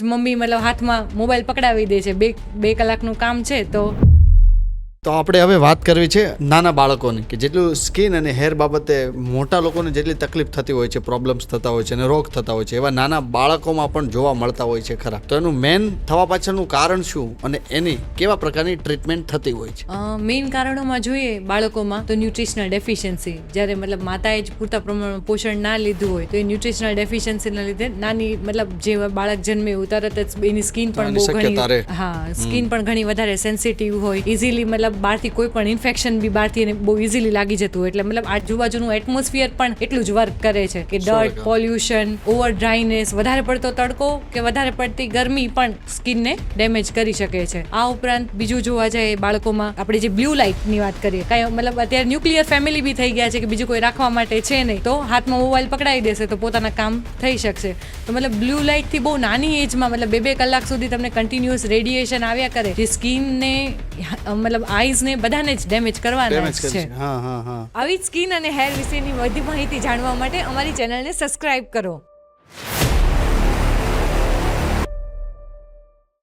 Mummy મતલબ હાથમાં mobile પકડાવી દે છે, બે કલાકનું કામ છે તો આપણે હવે વાત કરવી છે નાના બાળકોની, કે જેટલું સ્કિન અને હેર બાબતે મોટા લોકોને જેટલી તકલીફ થતી હોય છે, પ્રોબ્લેમ્સ થતા હોય છે અને રોગ થતા હોય છે, એવા નાના બાળકોમાં પણ જોવા મળતા હોય છે ખરા. તો એનું મેન થવા પાછળનું કારણ શું અને એની કેવા પ્રકારની ટ્રીટમેન્ટ થતી હોય છે? મેઇન કારણોમાં જોઈએ બાળકોમાં તો ન્યુટ્રિશનલ ડેફિશિયન્સી, જ્યારે મતલબ માતાએ જ પૂરતા પ્રમાણમાં પોષણ ના લીધું હોય તો એ ન્યુટ્રિશનલ ડેફિશિયન્સીના લીધે નાની મતલબ જે બાળક જન્મે એવું તરત જ એની સ્કિન પણ બહુ ઘણી સ્કિન પણ ઘણી વધારે સેન્સિટિવ હોય, ઇઝીલી મતલબ બહારથી કોઈ પણ ઇન્ફેક્શન બી બહારથી એને બહુ ઇઝીલી લાગી જતું હોય. એટલે મતલબ આજુબાજુનું એટમોસ્ફિયર પણ એટલું જ વર્ક કરે છે કે ડર્ટ, પોલ્યુશન, ઓવર ડ્રાયનેસ, વધારે પડતો તડકો કે વધારે પડતી ગરમી પણ સ્કિનને ડેમેજ કરી શકે છે. આ ઉપરાંત બીજું જોવા જાય બાળકોમાં આપણે જે બ્લુ લાઇટની વાત કરીએ, કાંઈ મતલબ અત્યારે ન્યુક્લિયર ફેમિલી બી થઈ ગયા છે કે બીજું કોઈ રાખવા માટે છે નહીં, તો હાથમાં મોબાઈલ પકડાઈ દેશે તો પોતાના કામ થઈ શકશે. તો મતલબ બ્લુ લાઇટથી બહુ નાની એજમાં મતલબ 2 કલાક સુધી તમને કન્ટિન્યુઅસ રેડિયેશન આવ્યા કરે, જે સ્કિનને મતલબ આઈઝને બધાને જ ડેમેજ કરવાના છે. આવી જ સ્કિન અને હેર વિશેની વધુ માહિતી જાણવા માટે અમારી ચેનલને સબસ્ક્રાઇબ કરો.